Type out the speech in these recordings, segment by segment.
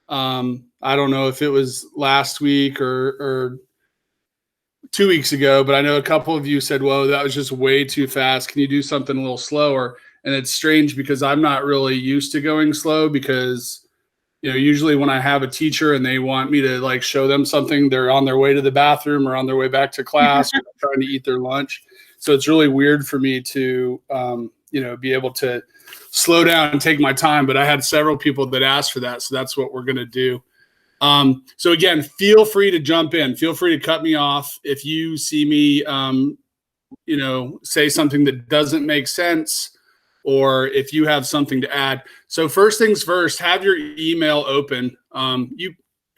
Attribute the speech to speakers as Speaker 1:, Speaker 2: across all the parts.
Speaker 1: I don't know if it was last week or 2 weeks ago, but I know a couple of you said, whoa, that was just way too fast. Can you do something a little slower? And it's strange because I'm not really used to going slow because, usually when I have a teacher and they want me to like show them something, they're on their way to the bathroom or on their way back to class or trying to eat their lunch. So it's really weird for me to, be able to slow down and take my time. But I had several people that asked for that. So that's what we're going to do. So again, feel free to jump in. Feel free to cut me off if you see me, say something that doesn't make sense, or if you have something to add. So first things first, have your email open. A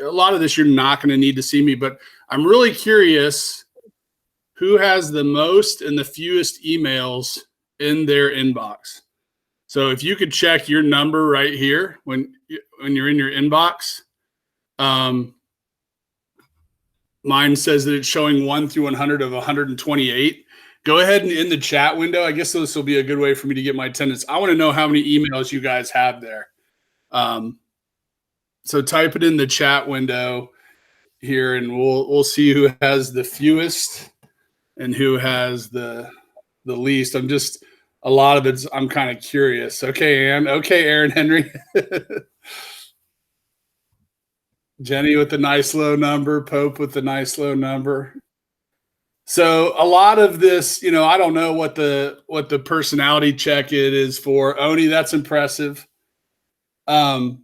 Speaker 1: lot of this you're not going to need to see me, but I'm really curious who has the most and the fewest emails in their inbox. So if you could check your number right here when you're in your inbox. Mine says that it's showing 1 through 100 of 128. Go ahead and in the chat window, I guess this will be a good way for me to get my attendance. I want to know how many emails you guys have there. So type it in the chat window here, and we'll see who has the fewest and who has the least. A lot of it's, I'm kind of curious. Okay, Aaron Henry. Jenny with the nice low number, Pope with the nice low number. So a lot of this, I don't know what the personality check it is for. Oni, that's impressive. But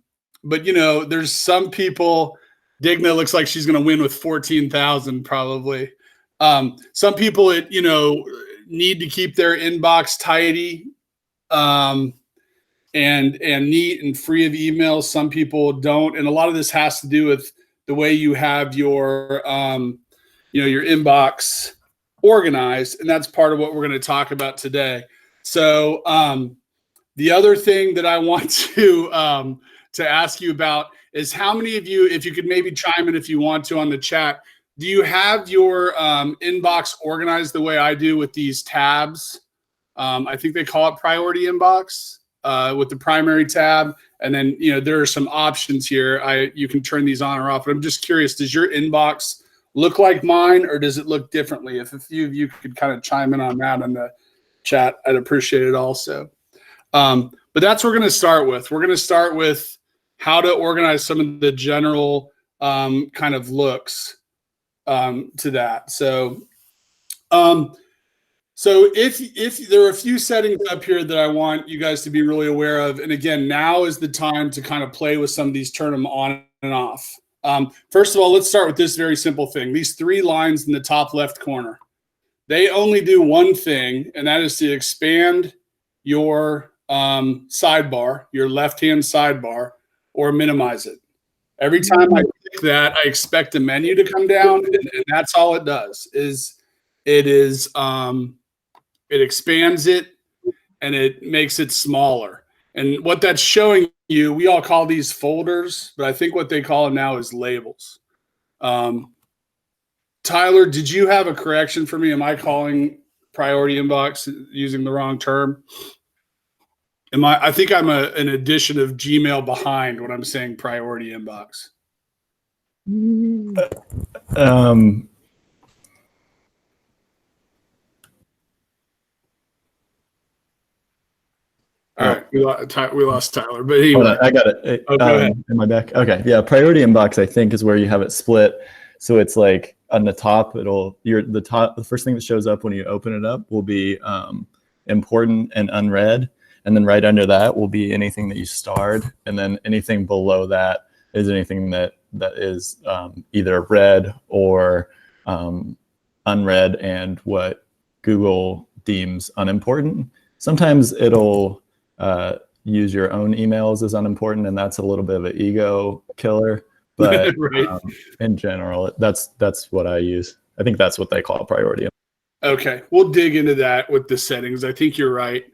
Speaker 1: there's some people. Digna looks like she's going to win with 14,000 probably. Some people, need to keep their inbox tidy, and neat and free of emails. Some people don't, and a lot of this has to do with the way you have your your inbox organized, and that's part of what we're going to talk about today. So the other thing that I want to ask you about is how many of you, if you could maybe chime in if you want to on the chat, do you have your inbox organized the way I do with these tabs? I think they call it priority inbox with the primary tab. And then, there are some options here. You can turn these on or off. But I'm just curious, does your inbox look like mine, or does it look differently? If a few of you could kind of chime in on that in the chat, I'd appreciate it also. But that's what we're going to start with. We're going to start with how to organize some of the general kind of looks to that. So if there are a few settings up here that I want you guys to be really aware of, and again, now is the time to kind of play with some of these, turn them on and off. First of all, let's start with this very simple thing. These 3 lines in the top left corner, they only do one thing, and that is to expand your sidebar, your left-hand sidebar, or minimize it. Every time I click that, I expect a menu to come down, and that's all it does. It expands it and it makes it smaller. And what that's showing you, we all call these folders, but I think what they call them now is labels. Tyler, did you have a correction for me? Am I calling priority inbox using the wrong term? I think I'm an edition of Gmail behind when I'm saying priority inbox. All right, we lost Tyler, but anyway.
Speaker 2: Hold on, I got it.
Speaker 1: Go ahead.
Speaker 2: Am I back? Okay, yeah. Priority inbox, I think, is where you have it split. So it's like on the top, the first thing that shows up when you open it up will be important and unread, and then right under that will be anything that you starred, and then anything below that is anything that is either read or unread and what Google deems unimportant. Sometimes it'll use your own emails as unimportant, and that's a little bit of an ego killer. But right. In general, that's what I use. I think that's what they call priority.
Speaker 1: Okay, we'll dig into that with the settings. I think you're right.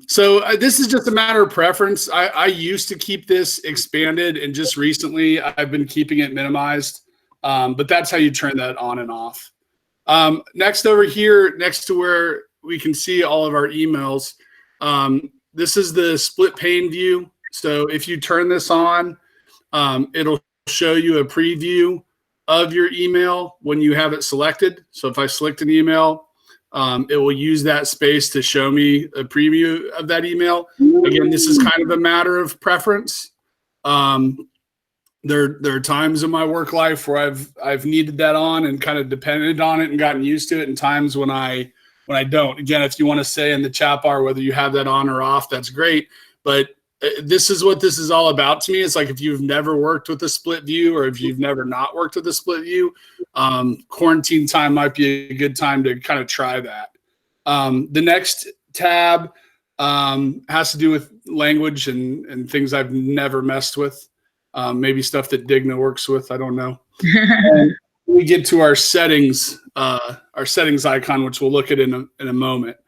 Speaker 1: So this is just a matter of preference. I used to keep this expanded, and just recently I've been keeping it minimized. But that's how you turn that on and off. Next over here, next to where we can see all of our emails, this is the split pane view. So if you turn this on, it'll show you a preview of your email when you have it selected. So if I select an email, it will use that space to show me a preview of that email. Again, this is kind of a matter of preference. There are times in my work life where I've needed that on and kind of depended on it and gotten used to it, and times when I don't. Again, if you want to say in the chat bar whether you have that on or off, that's great. But this is what this is all about to me. It's like if you've never worked with a split view, or if you've never not worked with a split view, quarantine time might be a good time to kind of try that. The next tab has to do with language and things I've never messed with. Maybe stuff that Digna works with. I don't know. We get to our settings icon, which we'll look at in a moment.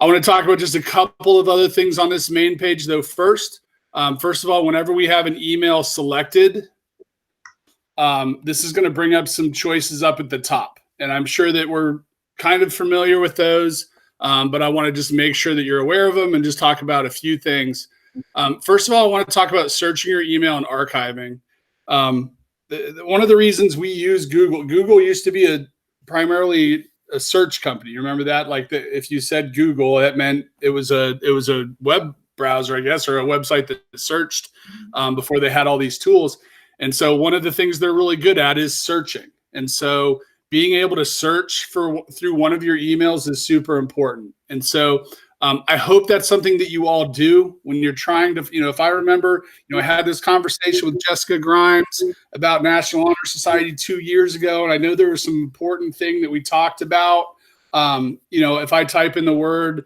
Speaker 1: I want to talk about just a couple of other things on this main page, though. First of all, whenever we have an email selected, this is going to bring up some choices up at the top. And I'm sure that we're kind of familiar with those, but I want to just make sure that you're aware of them and just talk about a few things. First of all, I want to talk about searching your email and archiving. One of the reasons we use Google used to be primarily a search company. You remember that? Like if you said Google, that meant it was a web browser, I guess, or a website that searched before they had all these tools. And so one of the things they're really good at is searching. And so being able to search through one of your emails is super important. And so I hope that's something that you all do when you're trying to, if I remember, I had this conversation with Jessica Grimes about National Honor Society 2 years ago. And I know there was some important thing that we talked about. If I type in the word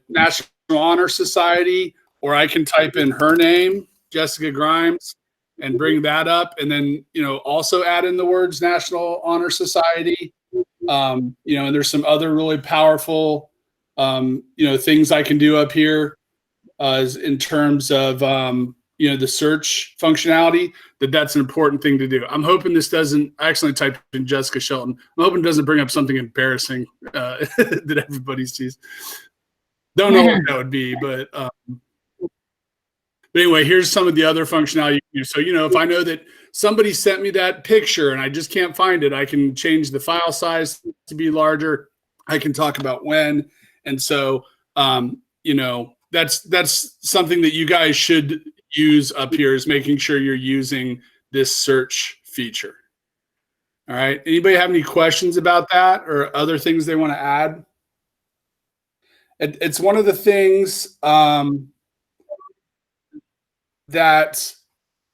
Speaker 1: National Honor Society, or I can type in her name, Jessica Grimes, and bring that up. And then, also add in the words National Honor Society. And there's some other really powerful things I can do up here in terms of, the search functionality, that's an important thing to do. I'm hoping this doesn't, I accidentally typed in Jessica Shelton. I'm hoping it doesn't bring up something embarrassing that everybody sees. Don't know what that would be, but anyway, here's some of the other functionality you can do. So, if I know that somebody sent me that picture and I just can't find it, I can change the file size to be larger. I can talk about when. And so, that's something that you guys should use up here, is making sure you're using this search feature. All right. Anybody have any questions about that or other things they want to add? It's one of the things that,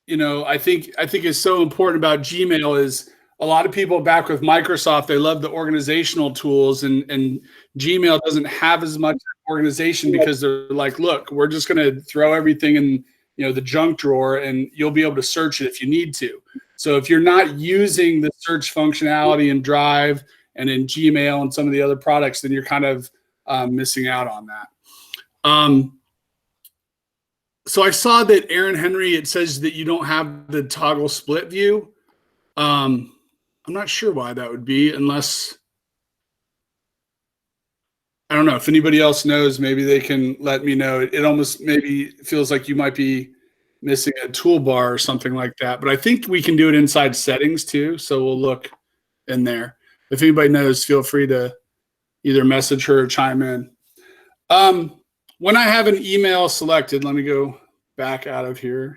Speaker 1: I think is so important about Gmail is a lot of people back with Microsoft, they love the organizational tools, and Gmail doesn't have as much organization because they're like, look, we're just going to throw everything in, the junk drawer, and you'll be able to search it if you need to. So if you're not using the search functionality in Drive and in Gmail and some of the other products, then you're kind of missing out on that. So I saw that Aaron Henry, it says that you don't have the toggle split view. I'm not sure why that would be, unless, I don't know if anybody else knows, maybe they can let me know. It almost maybe feels like you might be missing a toolbar or something like that, but I think we can do it inside settings too. So we'll look in there. If anybody knows, feel free to either message her or chime in. When I have an email selected, let me go back out of here.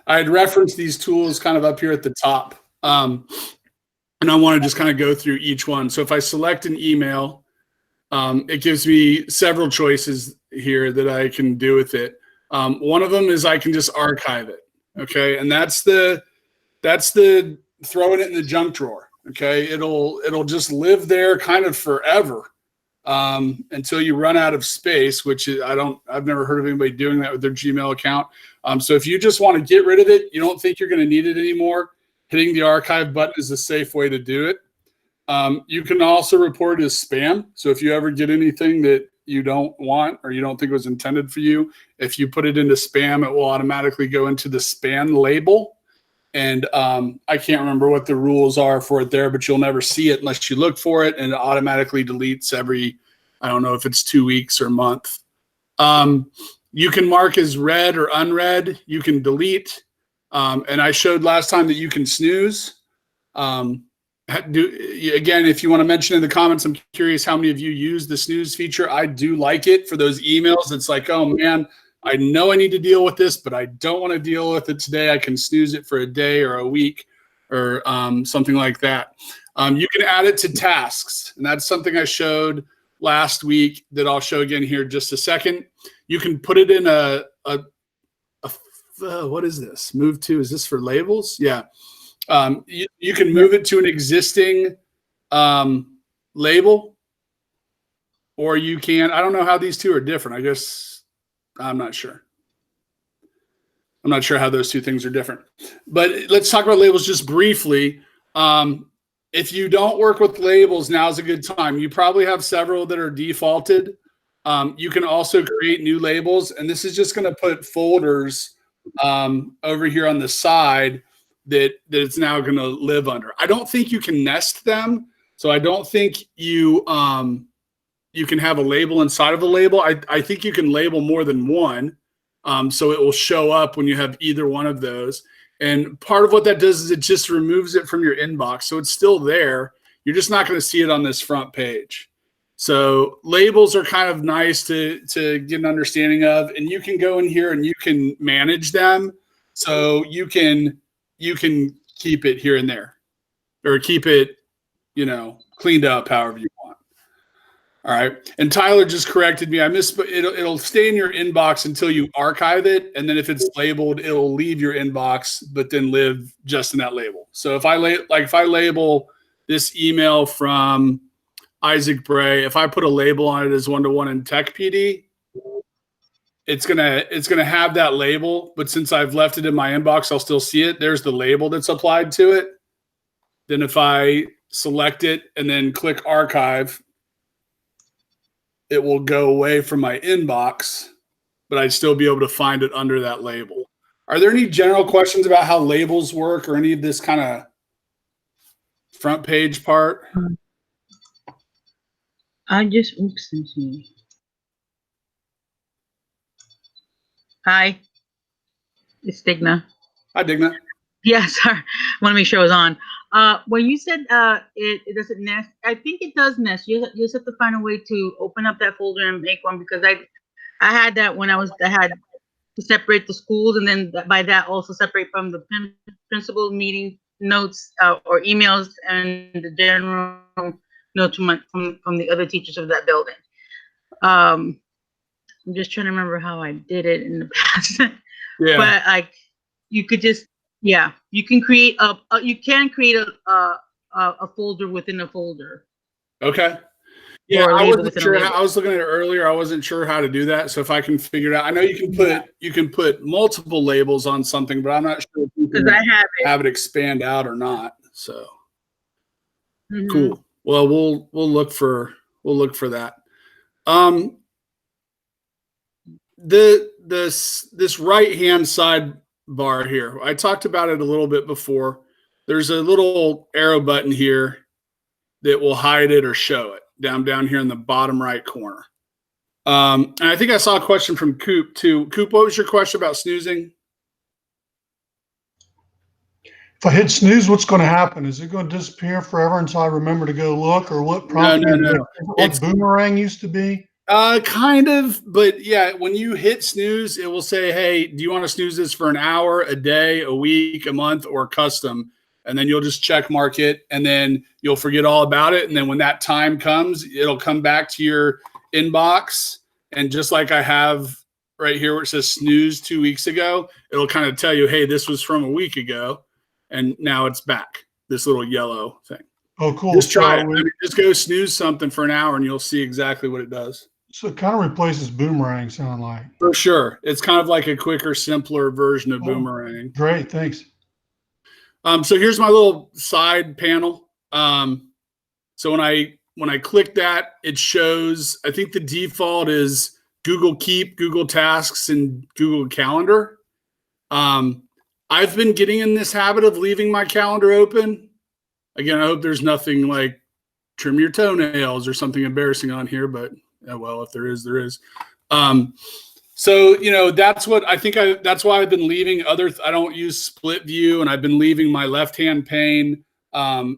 Speaker 1: I had referenced these tools kind of up here at the top. And I want to just kind of go through each one. So if I select an email, it gives me several choices here that I can do with it. One of them is I can just archive it. Okay. And that's the throwing it in the junk drawer. Okay. It'll just live there kind of forever until you run out of space, which I've never heard of anybody doing that with their Gmail account. So if you just want to get rid of it, you don't think you're going to need it anymore, hitting the archive button is a safe way to do it. You can also report it as spam. So if you ever get anything that you don't want or you don't think was intended for you, if you put it into spam, it will automatically go into the spam label. And I can't remember what the rules are for it there, but you'll never see it unless you look for it, and it automatically deletes every, I don't know if it's 2 weeks or a month. You can mark as read or unread. You can delete. And I showed last time that you can snooze. Again, if you want to mention in the comments, I'm curious how many of you use the snooze feature. I do like it for those emails. It's like, oh man, I know I need to deal with this, but I don't want to deal with it today. I can snooze it for a day or a week or something like that. You can add it to tasks, and that's something I showed last week that I'll show again here in just a second. You can put it in what is this? Move to, is this for labels? Yeah. You can move it to an existing label, or you can, I don't know how these two are different. I guess I'm not sure. I'm not sure how those two things are different. But let's talk about labels just briefly. If you don't work with labels, now's a good time. You probably have several that are defaulted. You can also create new labels, and this is just going to put folders over here on the side that it's now going to live under. I don't think you can nest them, so I don't think you you can have a label inside of a label. I think you can label more than one, so it will show up when you have either one of those. And part of what that does is it just removes it from your inbox, so it's still there. You're just not going to see it on this front page. So labels are kind of nice to get an understanding of, and you can go in here and you can manage them. So you can keep it here and there, or keep it, cleaned up however you want. All right. And Tyler just corrected me. I missed, but it'll stay in your inbox until you archive it, and then if it's labeled, it'll leave your inbox, but then live just in that label. So if I label this email from Isaac Bray, if I put a label on it as 1-to-1 in Tech PD, it's gonna have that label, but since I've left it in my inbox, I'll still see it. There's the label that's applied to it. Then if I select it and then click archive, it will go away from my inbox, but I'd still be able to find it under that label. Are there any general questions about how labels work or any of this kind of front page part?
Speaker 3: Hi, it's Digna.
Speaker 1: Hi, Digna.
Speaker 3: Yeah, sorry. I want to make sure I was on. When you said it doesn't nest, I think it does nest. You just have to find a way to open up that folder and make one, because I had that when I had to separate the schools, and then by that also separate from the principal meeting notes or emails and the general notes from the other teachers of that building. I'm just trying to remember how I did it in the past.
Speaker 1: Yeah.
Speaker 3: But you could just, you can create a folder within a folder.
Speaker 1: Okay. Yeah, I wasn't sure. I was looking at it earlier. I wasn't sure how to do that. So if I can figure it out, I know you can put multiple labels on something, but I'm not sure if you can have it expand out or not. So cool. Well, we'll look for that. This right hand side bar here, I talked about it a little bit before. There's a little arrow button here that will hide it or show it down here in the bottom right corner. And I think I saw a question from Coop too. Coop, what was your question about snoozing?
Speaker 4: If I hit snooze, what's going to happen? Is it going to disappear forever until I remember to go look, or what prompt?
Speaker 1: No.
Speaker 4: Like Boomerang used to be?
Speaker 1: Kind of, but yeah, when you hit snooze, it will say, hey, do you want to snooze this for an hour, a day, a week, a month, or custom? And then you'll just check mark it, and then you'll forget all about it. And then when that time comes, it'll come back to your inbox. And just like I have right here where it says snooze 2 weeks ago, it'll kind of tell you, hey, this was from a week ago, and now it's back, this little yellow thing.
Speaker 4: Oh, cool.
Speaker 1: Just try it. I mean, just go snooze something for an hour, and you'll see exactly what it does.
Speaker 4: So it kind of replaces Boomerang, sound like.
Speaker 1: For sure. It's kind of like a quicker, simpler version of Boomerang.
Speaker 4: Great, thanks.
Speaker 1: So here's my little side panel. So when I click that, it shows, I think the default is Google Keep, Google Tasks, and Google Calendar. I've been getting in this habit of leaving my calendar open. Again, I hope there's nothing like trim your toenails or something embarrassing on here, but well, if there is, there is. So, that's what I think that's why I've been leaving I don't use split view, and I've been leaving my left-hand pane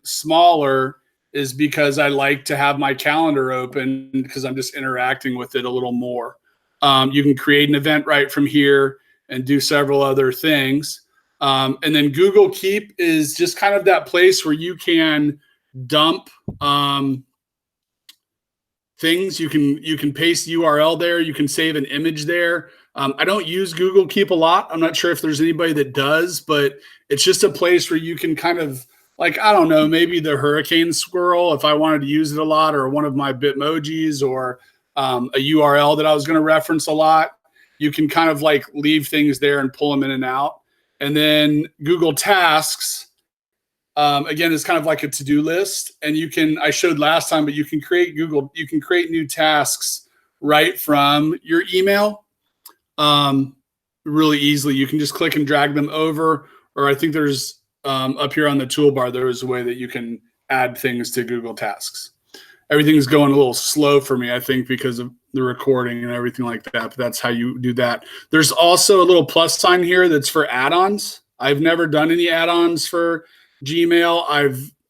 Speaker 1: smaller, is because I like to have my calendar open because I'm just interacting with it a little more. You can create an event right from here and do several other things. And then Google Keep is just kind of that place where you can dump things. You can paste URL there. You can save an image there. I don't use Google Keep a lot. I'm not sure if there's anybody that does, but it's just a place where you can kind of, like, I don't know, maybe the hurricane squirrel, if I wanted to use it a lot, or one of my Bitmojis, or a URL that I was going to reference a lot. You can kind of like leave things there and pull them in and out. And then Google Tasks, again, is kind of like a to-do list. And I showed last time, but you can create new tasks right from your email really easily. You can just click and drag them over, or I think there's up here on the toolbar, there is a way that you can add things to Google Tasks. Everything's going a little slow for me, I think, because of the recording and everything like that, but that's how you do that. There's also a little plus sign here that's for add-ons. I've never done any add-ons for Gmail.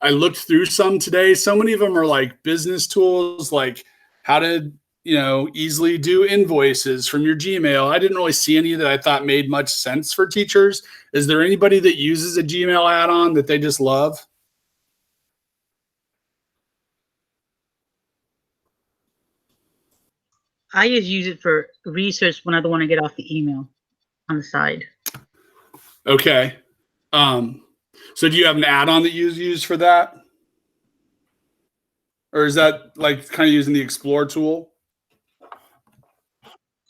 Speaker 1: I looked through some today. So many of them are like business tools, like how to, easily do invoices from your Gmail. I didn't really see any that I thought made much sense for teachers. Is there anybody that uses a Gmail add-on that they just love?
Speaker 3: I just use it for research when I don't want to get off the email on the side.
Speaker 1: Okay. So do you have an add-on that you use for that? Or is that like kind of using the Explore tool?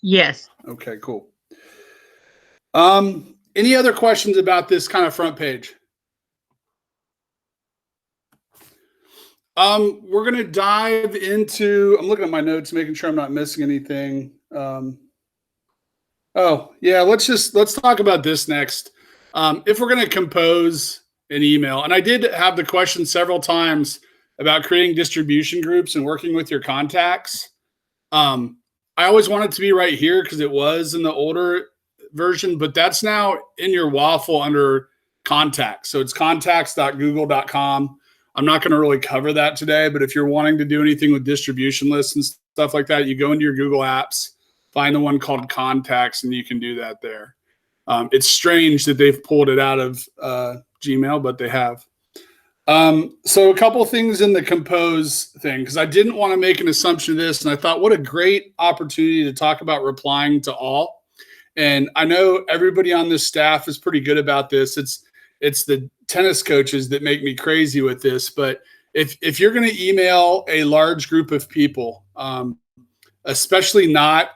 Speaker 3: Yes.
Speaker 1: Okay, cool. Any other questions about this kind of front page? We're going to dive into, I'm looking at my notes, making sure I'm not missing anything. Oh yeah, let's talk about this next. If we're going to compose an email, and I did have the question several times about creating distribution groups and working with your contacts. I always want it to be right here because it was in the older version, but that's now in your waffle under contacts. So it's contacts.google.com. I'm not going to really cover that today, but if you're wanting to do anything with distribution lists and stuff like that, you go into your Google Apps, find the one called Contacts, and you can do that there. It's strange that they've pulled it out of Gmail, but they have. So a couple things in the compose thing, because I didn't want to make an assumption of this, and I thought, what a great opportunity to talk about replying to all. And I know everybody on this staff is pretty good about this. It's the tennis coaches that make me crazy with this. But if you're going to email a large group of people, especially not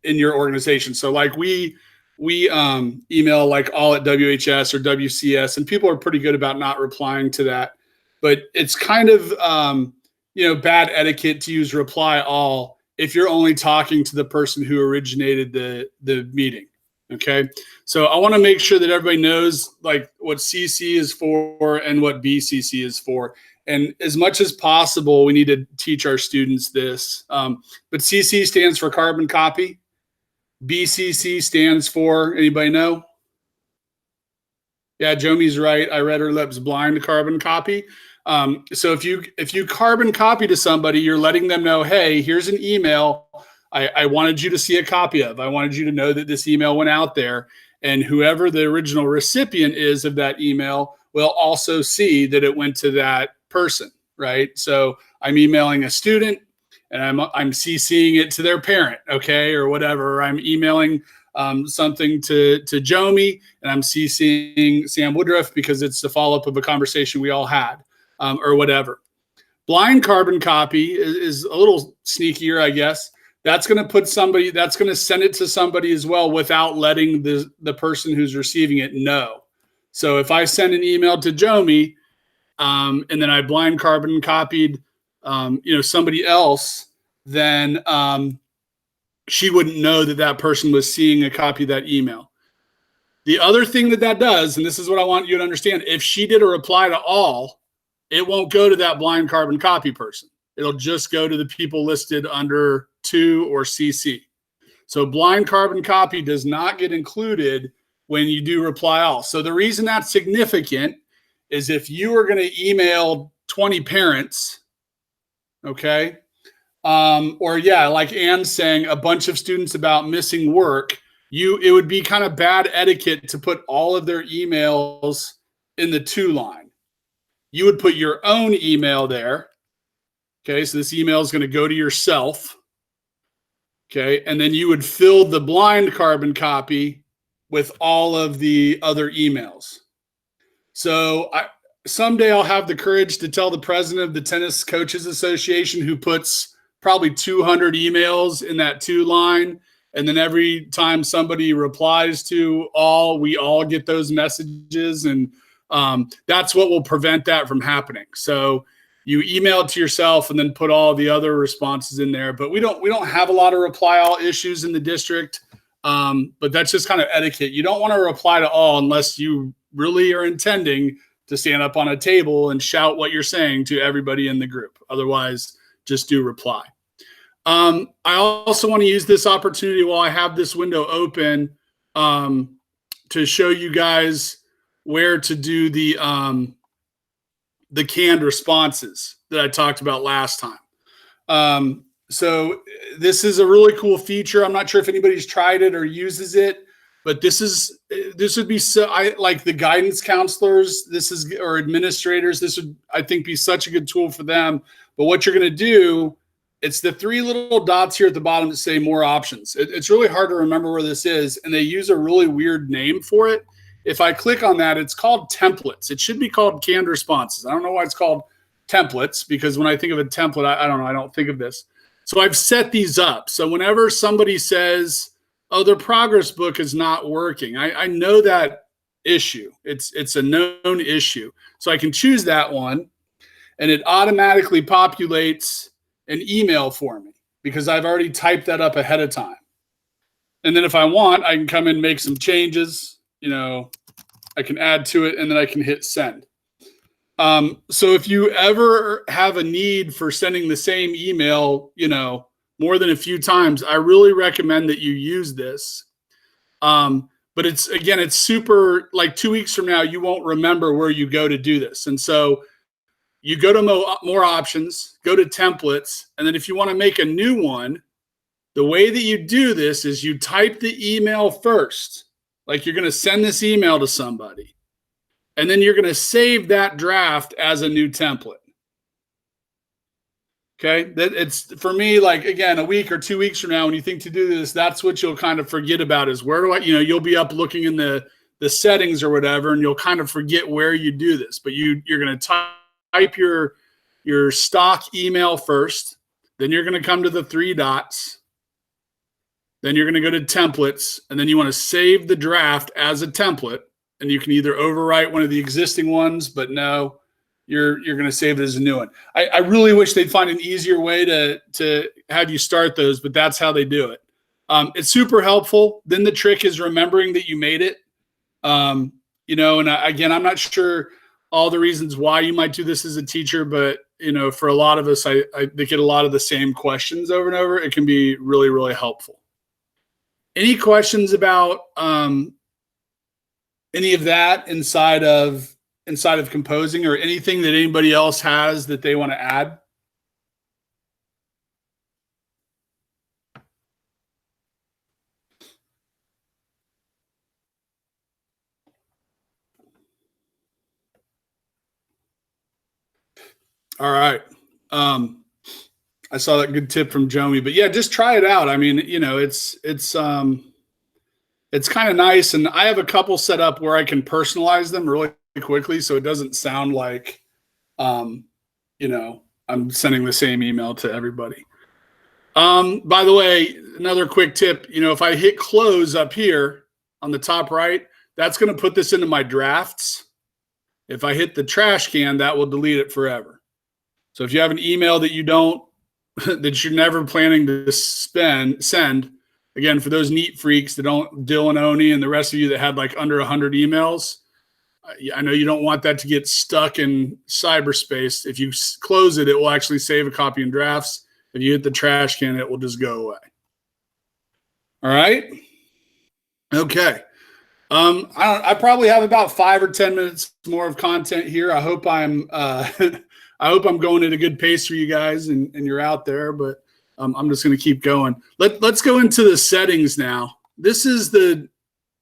Speaker 1: in your organization, so like we email like all at WHS or WCS, and people are pretty good about not replying to that. But it's kind of bad etiquette to use reply all if you're only talking to the person who originated the meeting. Okay, so I want to make sure that everybody knows like what CC is for and what BCC is for. And as much as possible, we need to teach our students this. But CC stands for carbon copy. BCC stands for, anybody know? Yeah, Jomi's right. I read her lips blind to carbon copy. So if you carbon copy to somebody, you're letting them know, hey, here's an email I wanted you to see a copy of. I wanted you to know that this email went out there, and whoever the original recipient is of that email will also see that it went to that person, right? So I'm emailing a student and I'm CCing it to their parent, okay, or whatever. Or I'm emailing something to Jomi and I'm CCing Sam Woodruff because it's the follow-up of a conversation we all had, or whatever. Blind carbon copy is a little sneakier, I guess. That's going to send it to somebody as well without letting the person who's receiving it know. So if I send an email to Jomi, and then I blind carbon copied, somebody else, then she wouldn't know that person was seeing a copy of that email. The other thing that does, and this is what I want you to understand, if she did a reply to all, it won't go to that blind carbon copy person. It'll just go to the people listed under 2 or CC. So blind carbon copy does not get included when you do reply all. So the reason that's significant is if you are going to email 20 parents, okay, or yeah, like Ann's saying, a bunch of students about missing work, it would be kind of bad etiquette to put all of their emails in the to line. You would put your own email there. Okay, so this email is going to go to yourself. Okay, and then you would fill the blind carbon copy with all of the other emails. So someday I'll have the courage to tell the president of the Tennis Coaches Association, who puts probably 200 emails in that to line, and then every time somebody replies to all, we all get those messages, and that's what will prevent that from happening. So you email it to yourself and then put all the other responses in there. But we don't have a lot of reply all issues in the district. But that's just kind of etiquette. You don't want to reply to all unless you really are intending to stand up on a table and shout what you're saying to everybody in the group. Otherwise, just do reply. I also want to use this opportunity while I have this window open to show you guys where to do the canned responses that I talked about last time. So this is a really cool feature. I'm not sure if anybody's tried it or uses it, but this would be like the guidance counselors, or administrators. This would, I think, be such a good tool for them. But what you're going to do, it's the 3 little dots here at the bottom that say more options. It's really hard to remember where this is, and they use a really weird name for it. If I click on that, it's called templates. It should be called canned responses. I don't know why it's called templates, because when I think of a template, I don't know, I don't think of this. So I've set these up. So whenever somebody says, oh, their progress book is not working, I know that issue. It's a known issue. So I can choose that one, and it automatically populates an email for me because I've already typed that up ahead of time. And then if I want, I can come in and make some changes. I can add to it, and then I can hit send. So if you ever have a need for sending the same email, more than a few times, I really recommend that you use this. But it's super, like 2 weeks from now, you won't remember where you go to do this. And so you go to more options, go to templates. And then if you want to make a new one, the way that you do this is you type the email first. Like you're going to send this email to somebody, and then you're going to save that draft as a new template. Okay. It's for me, like, again, a week or 2 weeks from now, when you think to do this, that's what you'll kind of forget about is where do I, you'll be up looking in the settings or whatever, and you'll kind of forget where you do this, but you're going to type your stock email first. Then you're going to come to the 3 dots. Then you're going to go to templates, and then you want to save the draft as a template, and you can either overwrite one of the existing ones, but no, you're going to save it as a new one. I really wish they'd find an easier way to have you start those, but that's how they do it. It's super helpful. Then the trick is remembering that you made it. And again, I'm not sure all the reasons why you might do this as a teacher, but for a lot of us, they get a lot of the same questions over and over. It can be really, really helpful. Any questions about any of that inside of composing, or anything that anybody else has that they want to add? All right. I saw that good tip from Jomi, but yeah, just try it out. I mean, it's kind of nice. And I have a couple set up where I can personalize them really quickly. So it doesn't sound like, I'm sending the same email to everybody. By the way, another quick tip, if I hit close up here on the top right, that's going to put this into my drafts. If I hit the trash can, that will delete it forever. So if you have an email that that you're never planning to send, again, for those neat freaks that don't, Dylan, Oni, and the rest of you that had like under 100 emails, I know you don't want that to get stuck in cyberspace. If you close it, it will actually save a copy in drafts. If you hit the trash can, it will just go away. All right. Okay. I probably have about 5 or 10 minutes more of content here. I hope I'm I hope I'm going at a good pace for you guys and you're out there, but I'm just going to keep going. Let's go into the settings now. This is the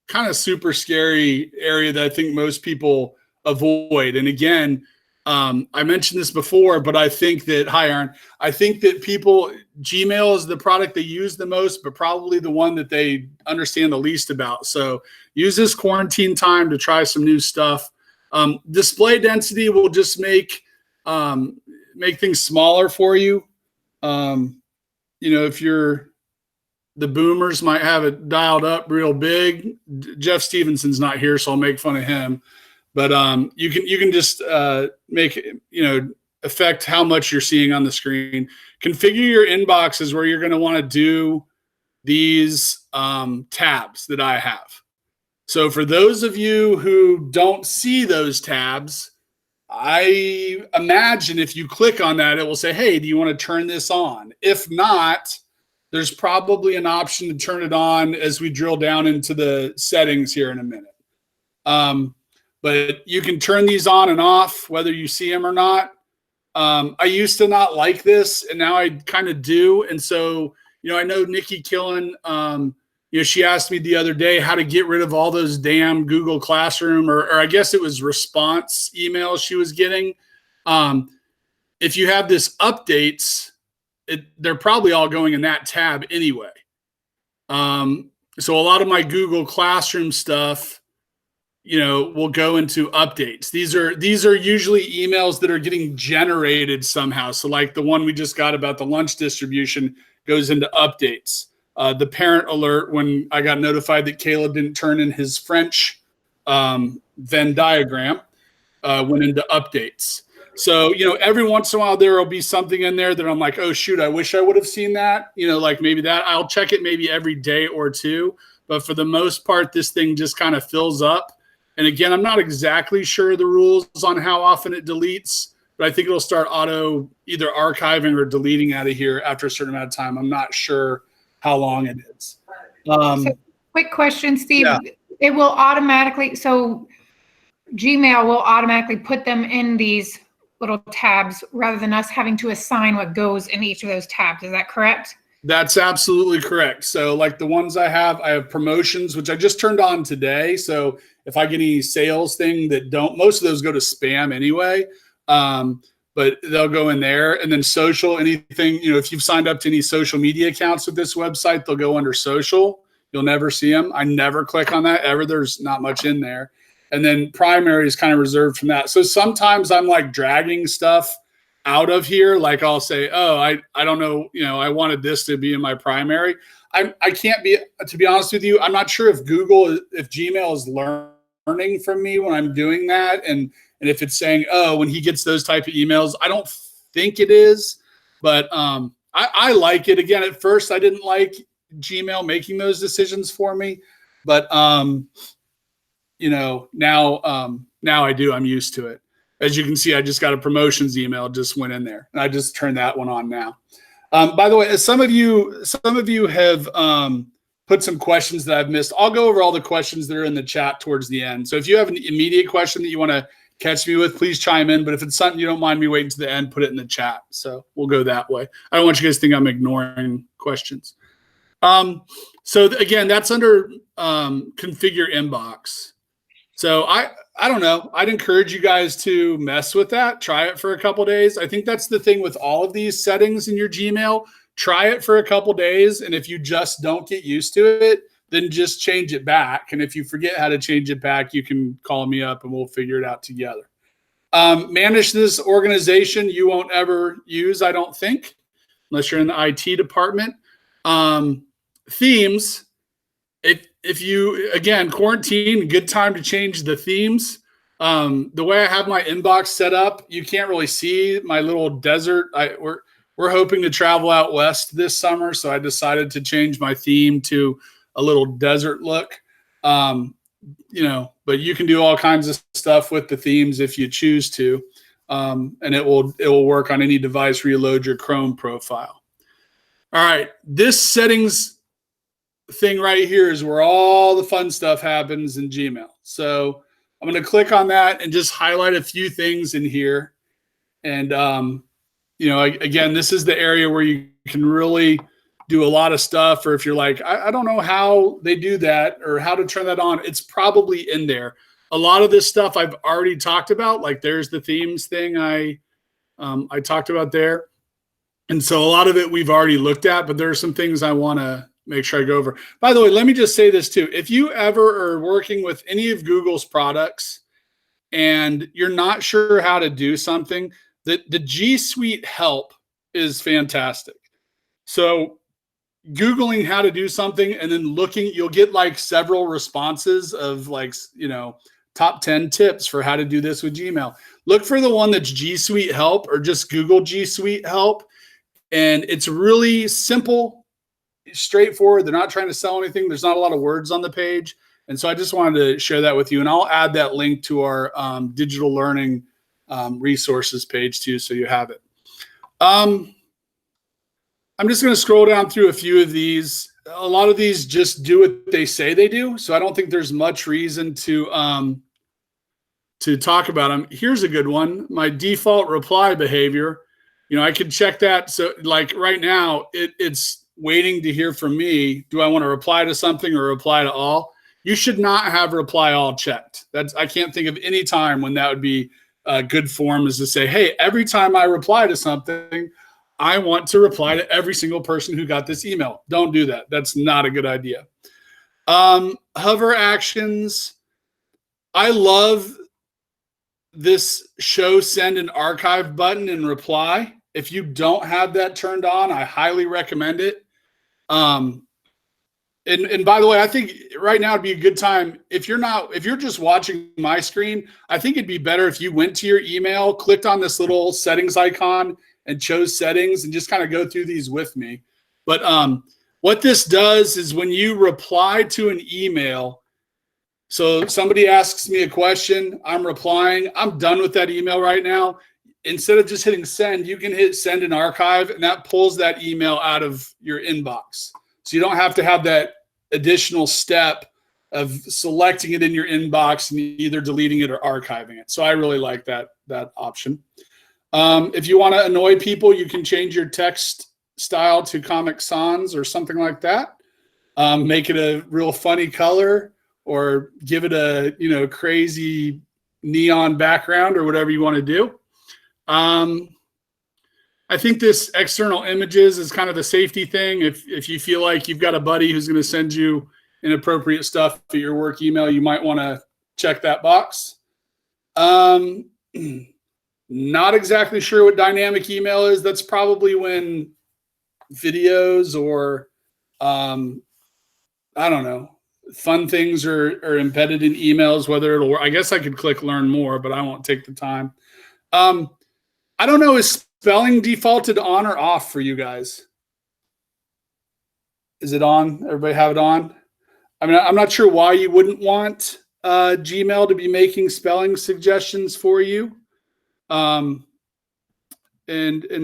Speaker 1: kind of super scary area that I think most people avoid. And again, I mentioned this before, but I think that, hi, Aaron, I think that Gmail is the product they use the most, but probably the one that they understand the least about. So use this quarantine time to try some new stuff. Display density will just make things smaller for you. If the boomers might have it dialed up real big. Jeff Stevenson's not here, so I'll make fun of him. But you can just make affect how much you're seeing on the screen. Configure your inboxes where you're going to want to do these tabs that I have. So for those of you who don't see those tabs, I imagine if you click on that, it will say, hey, do you want to turn this on? If not, there's probably an option to turn it on as we drill down into the settings here in a minute. But you can turn these on and off, whether you see them or not. I used to not like this, and now I kind of do. And so, I know Nikki Killen, she asked me the other day how to get rid of all those damn Google Classroom, or I guess it was response emails she was getting. If you have this updates, they're probably all going in that tab anyway. So a lot of my Google Classroom stuff, will go into updates. These are usually emails that are getting generated somehow. So like the one we just got about the lunch distribution goes into updates. The parent alert, when I got notified that Caleb didn't turn in his French Venn diagram, went into updates. So, every once in a while there will be something in there that I'm like, oh shoot, I wish I would have seen that. Like maybe that I'll check it maybe every day or two. But for the most part, this thing just kind of fills up. And again, I'm not exactly sure the rules on how often it deletes, but I think it'll start auto either archiving or deleting out of here after a certain amount of time. I'm not sure how long it is.
Speaker 5: So, quick question, Steve.
Speaker 1: Yeah.
Speaker 5: It will automatically, so Gmail will automatically put them in these little tabs rather than us having to assign what goes in each of those tabs. Is that correct?
Speaker 1: That's absolutely correct. So like the ones I have promotions, which I just turned on today. So if I get any sales thing that most of those go to spam anyway. But they'll go in there. And then social, anything, if you've signed up to any social media accounts with this website, they'll go under social. You'll never see them. I never click on that ever. There's not much in there. And then primary is kind of reserved from that. So sometimes I'm like dragging stuff out of here. Like I'll say, oh, I don't know, I wanted this to be in my primary. I can't be, to be honest with you, I'm not sure if Gmail is learning from me when I'm doing that. And if it's saying, oh, when he gets those type of emails, I don't think it is, but I like it. Again, at first I didn't like Gmail making those decisions for me, but now I do. I'm used to it. As you can see, I just got a promotions email, just went in there, and I just turned that one on now. By the way, as some of you have put some questions that I've missed, I'll go over all the questions that are in the chat towards the end. So if you have an immediate question that you want to catch me with, please chime in. But if it's something you don't mind me waiting to the end, put it in the chat. So we'll go that way. I don't want you guys to think I'm ignoring questions. So again, that's under configure inbox. So I don't know. I'd encourage you guys to mess with that. Try it for a couple days. I think that's the thing with all of these settings in your Gmail. Try it for a couple days. And if you just don't get used to it, then just change it back. And if you forget how to change it back, you can call me up and we'll figure it out together. Manage this organization you won't ever use, I don't think, unless you're in the IT department. Themes. If you, again, quarantine, good time to change the themes. The way I have my inbox set up, you can't really see my little desert. We're hoping to travel out west this summer, so I decided to change my theme to a little desert look. But you can do all kinds of stuff with the themes if you choose to, and it will work on any device where you load your Chrome profile. All right, this settings thing right here is where all the fun stuff happens in Gmail. So I'm going to click on that and just highlight a few things in here. And, again, this is the area where you can really do a lot of stuff. Or if you're like, I don't know how they do that or how to turn that on, it's probably in there. A lot of this stuff I've already talked about, like there's the themes thing I talked about there. And so a lot of it we've already looked at, but there are some things I want to make sure I go over. By the way, let me just say this too. If you ever are working with any of Google's products and you're not sure how to do something, the G Suite help is fantastic. So Googling how to do something and then looking, you'll get like several responses of like, top 10 tips for how to do this with Gmail. Look for the one that's G Suite help or just Google G Suite help. And it's really simple, straightforward. They're not trying to sell anything. There's not a lot of words on the page. And so I just wanted to share that with you. And I'll add that link to our digital learning resources page too, so you have it. I'm just going to scroll down through a few of these. A lot of these just do what they say they do. So I don't think there's much reason to talk about them. Here's a good one. My default reply behavior. I could check that. So like right now, it's waiting to hear from me. Do I want to reply to something or reply to all? You should not have reply all checked. I can't think of any time when that would be a good form, is to say, hey, every time I reply to something, I want to reply to every single person who got this email. Don't do that. That's not a good idea. Hover actions. I love this show, send, and archive button in reply. If you don't have that turned on, I highly recommend it. And by the way, I think right now would be a good time. If you're just watching my screen, I think it'd be better if you went to your email, clicked on this little settings icon and chose settings and just kind of go through these with me. But what this does is when you reply to an email, so somebody asks me a question, I'm replying, I'm done with that email right now. Instead of just hitting send, you can hit send and archive, and that pulls that email out of your inbox. So you don't have to have that additional step of selecting it in your inbox and either deleting it or archiving it. So I really like that option. If you want to annoy people, you can change your text style to Comic Sans or something like that. Make it a real funny color or give it a crazy neon background or whatever you want to do. I think this external images is kind of the safety thing. If you feel like you've got a buddy who's going to send you inappropriate stuff to your work email, you might want to check that box. Not exactly sure what dynamic email is. That's probably when videos or I don't know, fun things are embedded in emails, whether it'll work. I guess I could click learn more, but I won't take the time. I don't know, is spelling defaulted on or off for you guys? Is it on? Everybody have it on? I mean, I'm not sure why you wouldn't want Gmail to be making spelling suggestions for you. And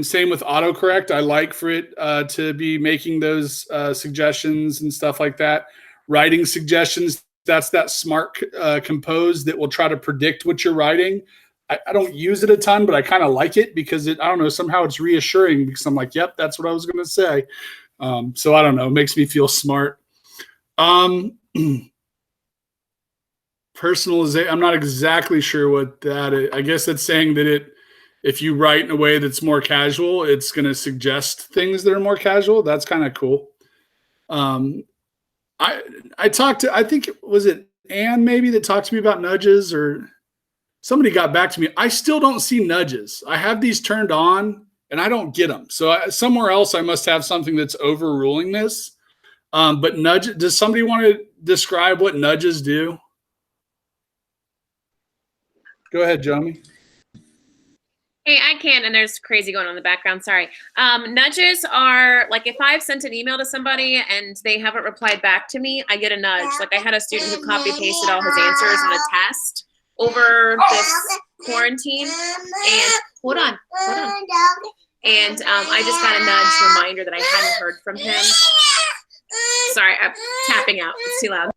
Speaker 1: same with autocorrect. I like for it to be making those suggestions and stuff like that. Writing suggestions, that's that smart compose that will try to predict what you're writing. I don't use it a ton, but I kind of like it because I don't know, somehow it's reassuring because I'm like, yep, that's what I was going to say. So I don't know, it makes me feel smart. Personalization, I'm not exactly sure what that is. I guess it's saying that if you write in a way that's more casual, it's going to suggest things that are more casual. That's kind of cool. I talked to, I think, was it Anne maybe that talked to me about nudges, or somebody got back to me. I still don't see nudges. I have these turned on and I don't get them. So somewhere else I must have something that's overruling this. But nudge, does somebody want to describe what nudges do? Go ahead, Jomi.
Speaker 6: Hey, I can, and there's crazy going on in the background. Sorry. Nudges are like if I've sent an email to somebody and they haven't replied back to me, I get a nudge. Like I had a student who copy pasted all his answers in a test over this quarantine, and hold on. And I just got a nudge reminder that I hadn't heard from him. Sorry, I'm tapping out. It's too loud.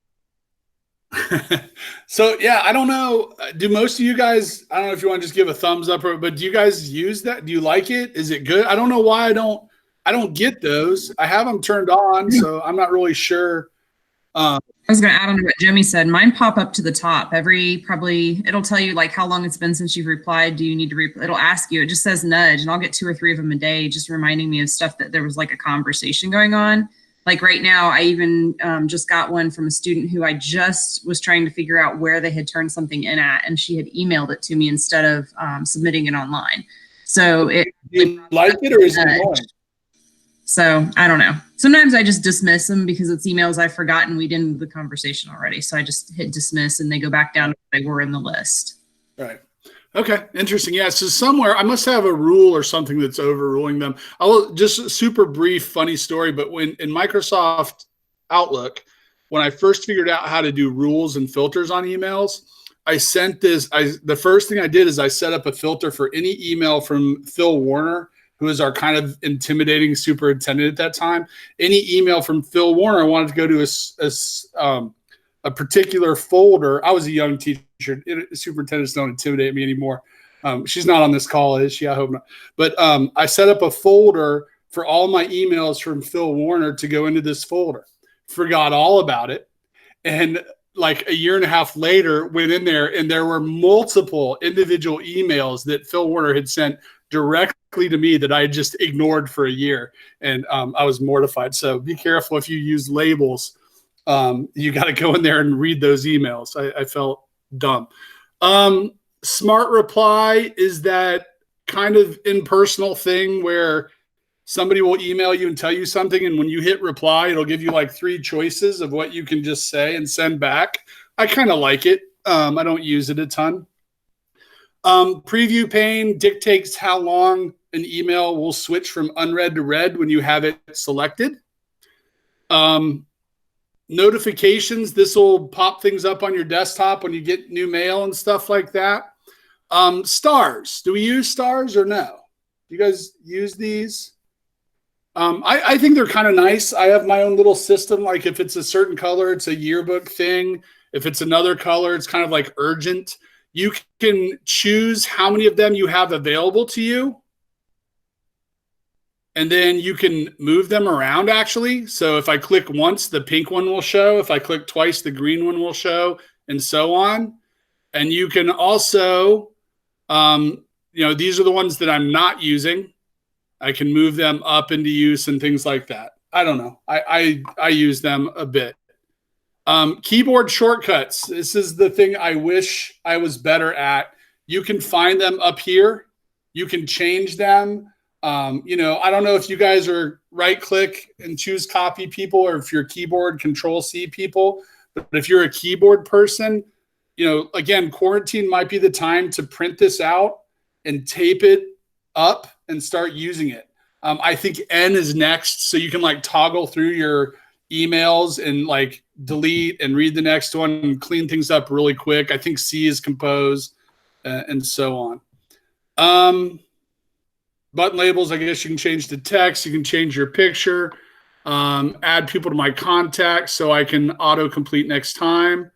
Speaker 1: So yeah, I don't know. Do most of you guys, I don't know if you want to just give a thumbs up, but do you guys use that? Do you like it? Is it good? I don't know why I don't get those. I have them turned on, so I'm not really sure.
Speaker 7: I was going to add on to what Jimmy said. Mine pop up to the top it'll tell you like how long it's been since you've replied. Do you need to it'll ask you, it just says nudge, and I'll get 2 or 3 of them a day, just reminding me of stuff that there was like a conversation going on. Like right now, I even just got one from a student who I just was trying to figure out where they had turned something in at, and she had emailed it to me instead of submitting it online. So
Speaker 1: Do you like it, or is it annoying?
Speaker 7: So I don't know. Sometimes I just dismiss them because it's emails I've forgotten we did in the conversation already. So I just hit dismiss and they go back down to where they were in the list.
Speaker 1: Right. Okay. Interesting. Yeah. So somewhere I must have a rule or something that's overruling them. I'll just a super brief, funny story. But when in Microsoft Outlook, when I first figured out how to do rules and filters on emails, the first thing I did is I set up a filter for any email from Phil Warner, who is our kind of intimidating superintendent at that time. Any email from Phil Warner, I wanted to go to a particular folder. I was a young teacher. Superintendents don't intimidate me anymore. She's not on this call, is she? I hope not. But I set up a folder for all my emails from Phil Warner to go into this folder. Forgot all about it. And like a year and a half later, went in there and there were multiple individual emails that Phil Warner had sent directly to me that I had just ignored for a year. And I was mortified. So be careful if you use labels. You got to go in there and read those emails. I felt dumb. Smart reply is that kind of impersonal thing where somebody will email you and tell you something. And when you hit reply, it'll give you like 3 choices of what you can just say and send back. I kind of like it. I don't use it a ton. Preview pane dictates how long an email will switch from unread to read when you have it selected. Notifications, this will pop things up on your desktop when you get new mail and stuff like that. Stars, do we use stars or no? You guys use these? I think they're kind of nice. I have my own little system. Like if it's a certain color, it's a yearbook thing. If it's another color, it's kind of like urgent. You can choose how many of them you have available to you. And then you can move them around actually. So if I click once, the pink one will show. If I click twice, the green one will show, and so on. And you can also, these are the ones that I'm not using. I can move them up into use and things like that. I don't know. I use them a bit. Keyboard shortcuts. This is the thing I wish I was better at. You can find them up here. You can change them. I don't know if you guys are right click and choose copy people or if you're keyboard control C people, but if you're a keyboard person, again, quarantine might be the time to print this out and tape it up and start using it. I think N is next. So you can like toggle through your emails and like delete and read the next one and clean things up really quick. I think C is compose and so on. Button labels, I guess you can change the text. You can change your picture, add people to my contacts so I can auto-complete next time.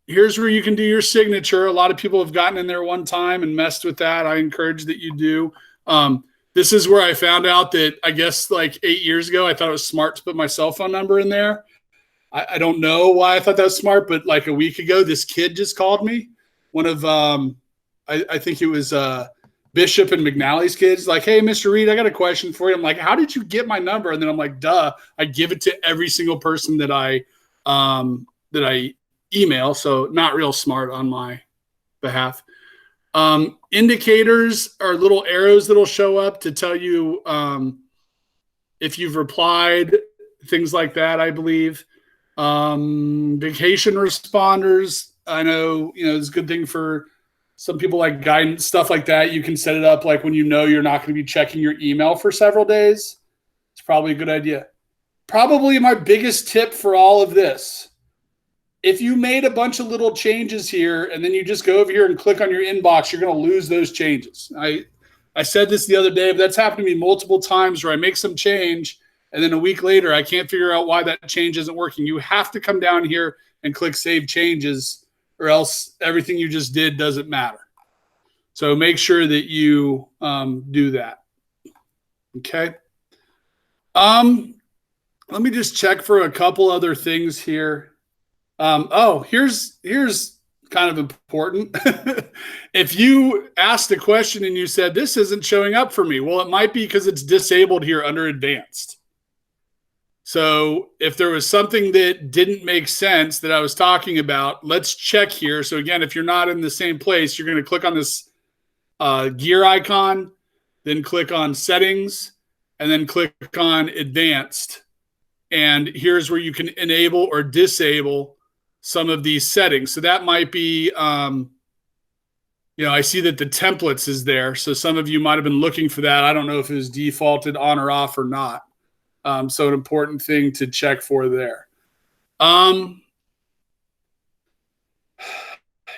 Speaker 1: Here's where you can do your signature. A lot of people have gotten in there one time and messed with that. I encourage that you do. This is where I found out that I guess like 8 years ago, I thought it was smart to put my cell phone number in there. I don't know why I thought that was smart, but like a week ago, this kid just called me. One of, I think it was Bishop and McNally's kids, like, hey, Mr. Reed, I got a question for you. I'm like, how did you get my number? And then I'm like, duh, I give it to every single person that I email. So not real smart on my behalf. Indicators are little arrows that'll show up to tell you if you've replied, things like that, I believe. Vacation responders, I know, it's a good thing for some people like guidance, stuff like that. You can set it up like when you're not going to be checking your email for several days. It's probably a good idea. Probably my biggest tip for all of this, if you made a bunch of little changes here and then you just go over here and click on your inbox, you're going to lose those changes. I said this the other day, but that's happened to me multiple times where I make some change And then a week later, I can't figure out why that change isn't working. You have to come down here and click Save Changes, or else everything you just did doesn't matter. So make sure that you do that. Okay. Let me just check for a couple other things here. Here's kind of important. If you asked a question and you said, this isn't showing up for me, well, it might be because it's disabled here under advanced. So if there was something that didn't make sense that I was talking about, let's check here. So again, if you're not in the same place, you're going to click on this gear icon, then click on settings, and then click on advanced. And here's where you can enable or disable some of these settings. So that might be, I see that the templates is there. So some of you might have been looking for that. I don't know if it was defaulted on or off or not. So an important thing to check for there.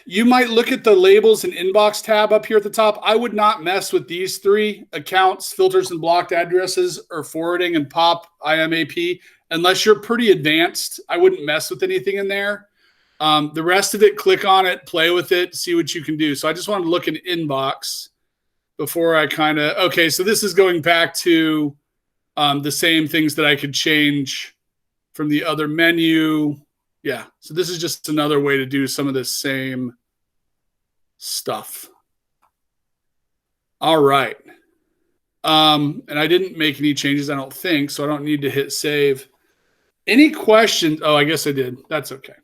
Speaker 1: You might look at the labels and inbox tab up here at the top. I would not mess with these three: accounts, filters and blocked addresses, or forwarding and pop IMAP. Unless you're pretty advanced, I wouldn't mess with anything in there. The rest of it, click on it, play with it, see what you can do. So I just wanted to look in inbox before I okay, so this is going back to the same things that I could change from the other menu. Yeah, so this is just another way to do some of the same stuff. All right. And I didn't make any changes, I don't think, so I don't need to hit save. Any questions? Oh, I guess I did. That's okay.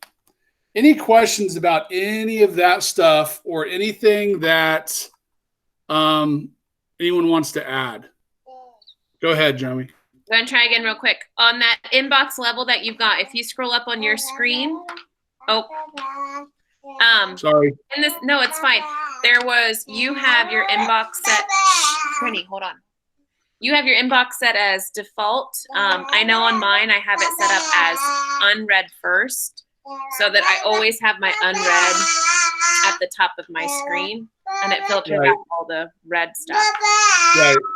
Speaker 1: Any questions about any of that stuff or anything that anyone wants to add? Go ahead, Joey.
Speaker 6: I'm going to try again real quick. On that inbox level that you've got, if you scroll up on your screen,
Speaker 1: Sorry.
Speaker 6: No, it's fine. You have your inbox set. Trini, hold on. You have your inbox set as default. I know on mine, I have it set up as unread first, so that I always have my unread at the top of my screen, and it filters out all the red stuff.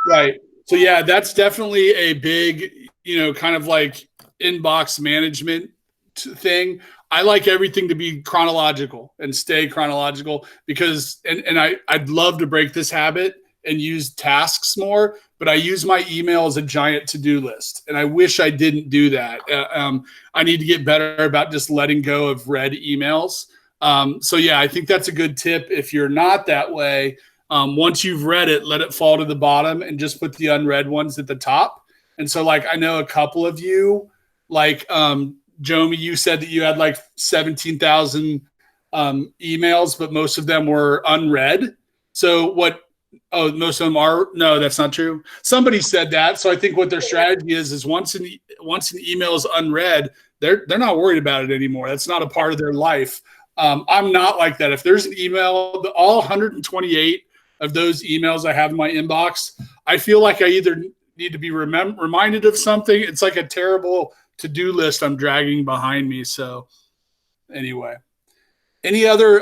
Speaker 1: Right. So yeah, that's definitely a big, kind of like inbox management thing. I like everything to be chronological and stay chronological because, and I'd love to break this habit and use tasks more, but I use my email as a giant to-do list. And I wish I didn't do that. I need to get better about just letting go of read emails. So yeah, I think that's a good tip. If you're not that way, once you've read it, let it fall to the bottom and just put the unread ones at the top. And so like, I know a couple of you, like Jomi, you said that you had like 17,000 emails, but most of them were unread. So most of them are, no, that's not true. Somebody said that. So I think what their strategy is once an email is unread, they're not worried about it anymore. That's not a part of their life. I'm not like that. If there's an email, all 128 of those emails I have in my inbox, I feel like I either need to be reminded of something. It's like a terrible to-do list I'm dragging behind me. So anyway, any other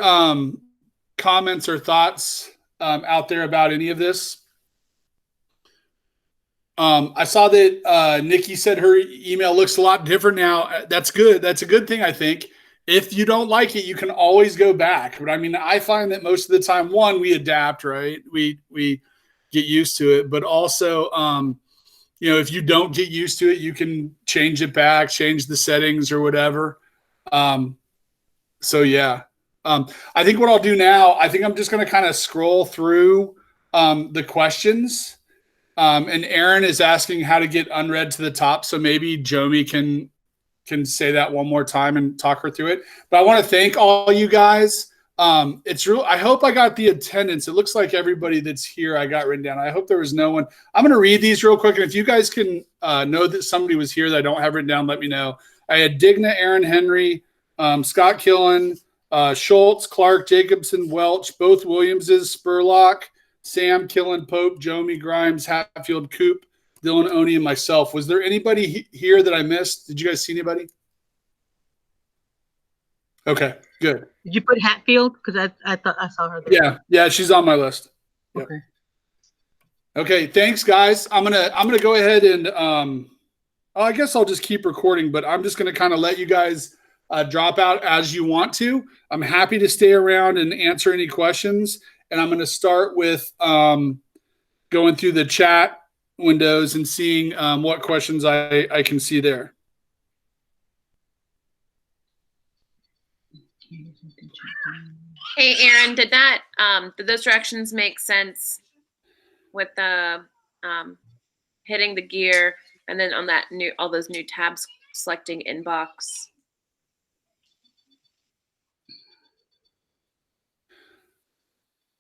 Speaker 1: comments or thoughts out there about any of this? I saw that Nikki said her email looks a lot different now. That's good. That's a good thing, I think. If you don't like it, you can always go back. But I mean, I find that most of the time, one, we adapt, right? We get used to it. But also, if you don't get used to it, you can change it back, change the settings or whatever. So yeah. I think what I'll do now, I think I'm just going to kind of scroll through the questions. And Aaron is asking how to get unread to the top. So maybe Jomi can say that one more time and talk her through it. But I want to thank all you guys. It's real. I hope I got the attendance. It looks like everybody that's here I got written down. I hope there was no one. I'm going to read these real quick. And if you guys can know that somebody was here that I don't have written down, let me know. I had Digna, Aaron Henry, Scott Killen, Schultz, Clark, Jacobson, Welch, both Williamses, Spurlock, Sam, Killen, Pope, Jomi, Grimes, Hatfield, Coop, Dylan, Oni, and myself. Was there anybody here that I missed? Did you guys see anybody? Okay, good.
Speaker 3: Did you put Hatfield? Because I thought I saw her there.
Speaker 1: Yeah, she's on my list. Yep.
Speaker 3: Okay.
Speaker 1: Okay, thanks, guys. I'm gonna go ahead and I guess I'll just keep recording, but I'm just going to kind of let you guys drop out as you want to. I'm happy to stay around and answer any questions. And I'm going to start with going through the chat windows and seeing what questions I can see there.
Speaker 6: Hey, Aaron, did those directions make sense with the hitting the gear and then on that all those new tabs, selecting inbox?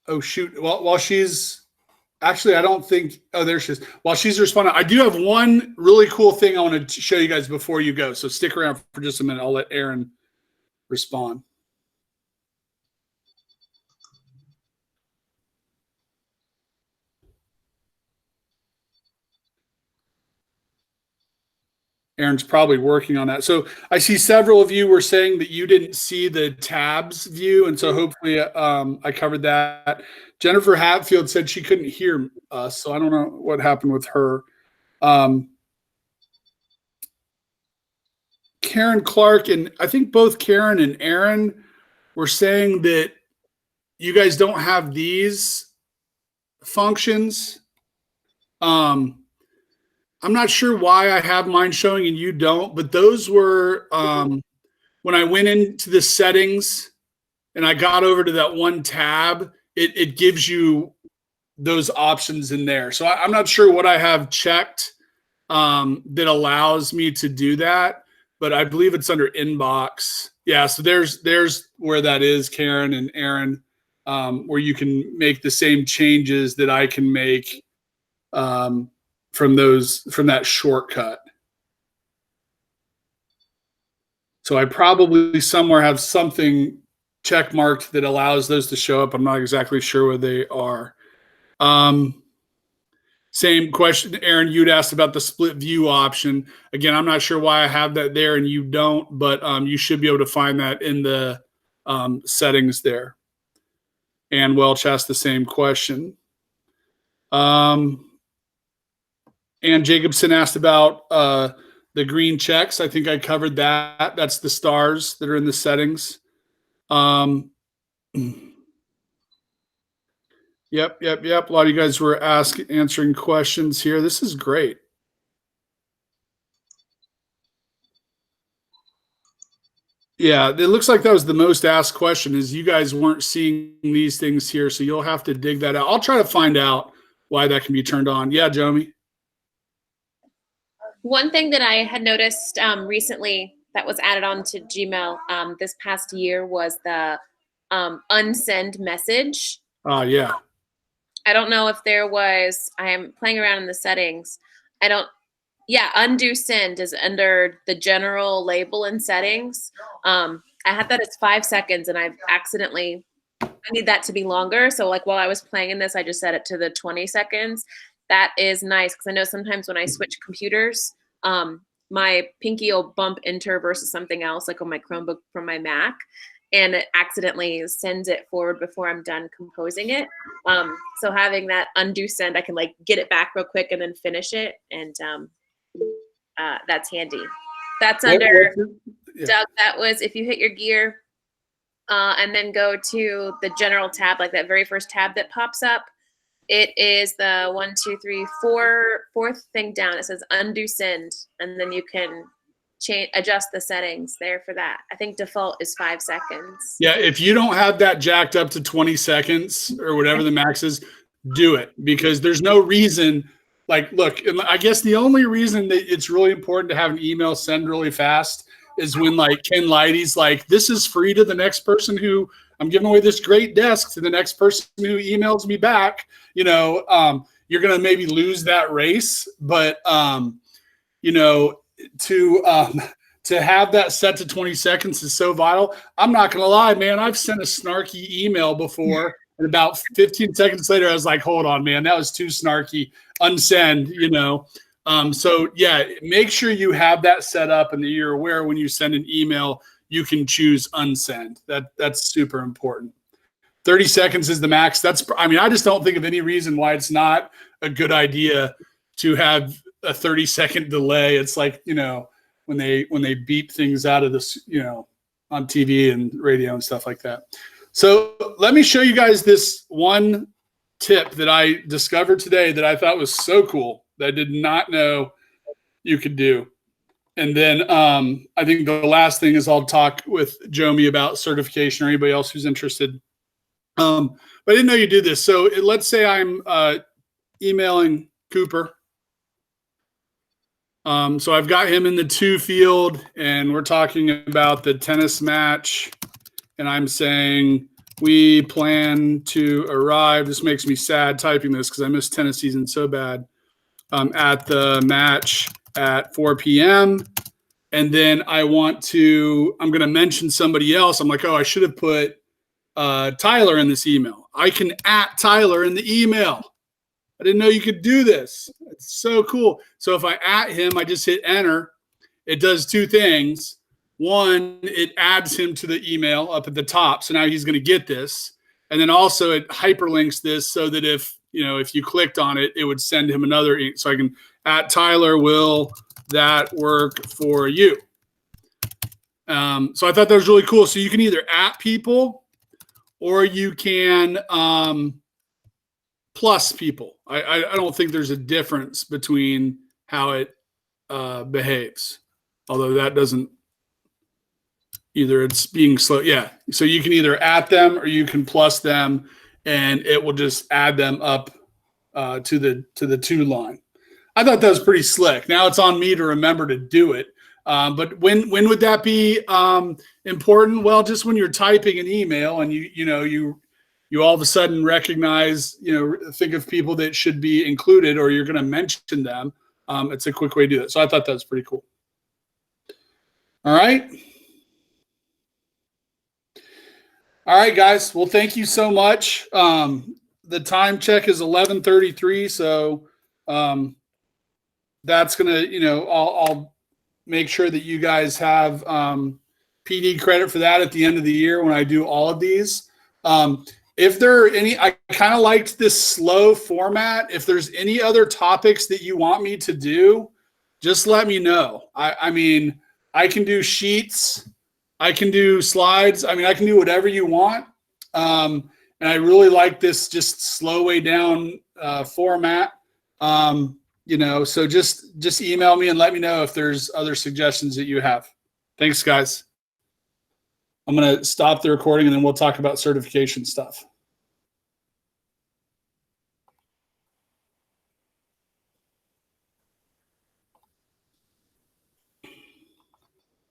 Speaker 1: Oh, shoot. Well, while she's actually, I don't think, oh, there she is. While she's responding, I do have one really cool thing I want to show you guys before you go. So stick around for just a minute. I'll let Aaron respond. Aaron's probably working on that. So I see several of you were saying that you didn't see the tabs view. And so hopefully I covered that. Jennifer Hatfield said she couldn't hear us. So I don't know what happened with her. Karen Clark, and I think both Karen and Aaron were saying that you guys don't have these functions. I'm not sure why I have mine showing and you don't, but those were when I went into the settings and I got over to that one tab, it gives you those options in there. So I'm not sure what I have checked that allows me to do that, but I believe it's under inbox. Yeah, so there's where that is, Karen and Aaron, where you can make the same changes that I can make from that shortcut. So I probably somewhere have something check marked that allows those to show up. I'm not exactly sure where they are. Same question, Aaron, you'd asked about the split view option. Again, I'm not sure why I have that there and you don't, but you should be able to find that in the settings there. And Welch asked the same question. And Jacobson asked about the green checks. I think I covered that. That's the stars that are in the settings. Yep. A lot of you guys were answering questions here. This is great. Yeah, it looks like that was the most asked question is you guys weren't seeing these things here, so you'll have to dig that out. I'll try to find out why that can be turned on. Yeah, Jomi.
Speaker 6: One thing that I had noticed recently that was added on to Gmail this past year was the unsend message.
Speaker 1: Yeah.
Speaker 6: I don't know if there was, I am playing around in the settings. Undo send is under the general label and settings. I had that as 5 seconds and I need that to be longer. So like while I was playing in this, I just set it to the 20 seconds. That is nice because I know sometimes when I switch computers, my pinky will bump enter versus something else, like on my Chromebook from my Mac, and it accidentally sends it forward before I'm done composing it. So having that undo send, I can like get it back real quick and then finish it, and that's handy. That's under Doug. That was if you hit your gear and then go to the general tab, like that very first tab that pops up. It is the 4th thing down. It says undo send, and then you can adjust the settings there for that. I think default is 5 seconds.
Speaker 1: Yeah, if you don't have that jacked up to 20 seconds or whatever the max is, do it, because there's no reason. Like, look, I guess the only reason that it's really important to have an email send really fast is when like Ken Leidy's like, this is free to the next person who I'm giving away this great desk to the next person who emails me back. You know, you're going to maybe lose that race, but you know, to have that set to 20 seconds is so vital. I'm not going to lie, man. I've sent a snarky email before, and about 15 seconds later, I was like, hold on, man, that was too snarky. Unsend, you know. So yeah, make sure you have that set up and that you're aware when you send an email, you can choose unsend. That's super important. 30 seconds is the max. I just don't think of any reason why it's not a good idea to have a 30-second delay. It's like, you know, when they beep things out of this, you know, on TV and radio and stuff like that. So let me show you guys this one tip that I discovered today that I thought was so cool that I did not know you could do. And then I think the last thing is I'll talk with Jomi about certification or anybody else who's interested. But I didn't know you do this. So let's say I'm emailing Cooper. So I've got him in the to field, and we're talking about the tennis match. And I'm saying, we plan to arrive. This makes me sad typing this because I miss tennis season so bad. At the match at 4 p.m. And then I'm going to mention somebody else. I'm like, oh, I should have put Tyler in this email. I can @ Tyler in the email. I didn't know you could do this. It's so cool. So if I @ him, I just hit enter. It does two things. One, it adds him to the email up at the top. So now he's going to get this. And then also it hyperlinks this so that if you clicked on it, it would send him another. So I can @ Tyler, will that work for you? So I thought that was really cool. So you can either @ people or you can plus people. I don't think there's a difference between how it behaves. Although that doesn't, either it's being slow. Yeah. So you can either @ them or you can plus them, and it will just add them up to the to line. I thought that was pretty slick. Now it's on me to remember to do it. But when would that be important? Well, just when you're typing an email and you all of a sudden recognize, think of people that should be included, or you're going to mention them. It's a quick way to do that. So I thought that was pretty cool. All right. All right, guys. Well, thank you so much. The time check is 11:33. So that's going to, I'll make sure that you guys have PD credit for that at the end of the year when I do all of these. If there are any, I kind of liked this slow format. If there's any other topics that you want me to do, just let me know. I mean, I can do sheets. I can do slides. I mean, I can do whatever you want. And I really like this just slow way down format. So just email me and let me know if there's other suggestions that you have. Thanks, guys. I'm going to stop the recording and then we'll talk about certification stuff.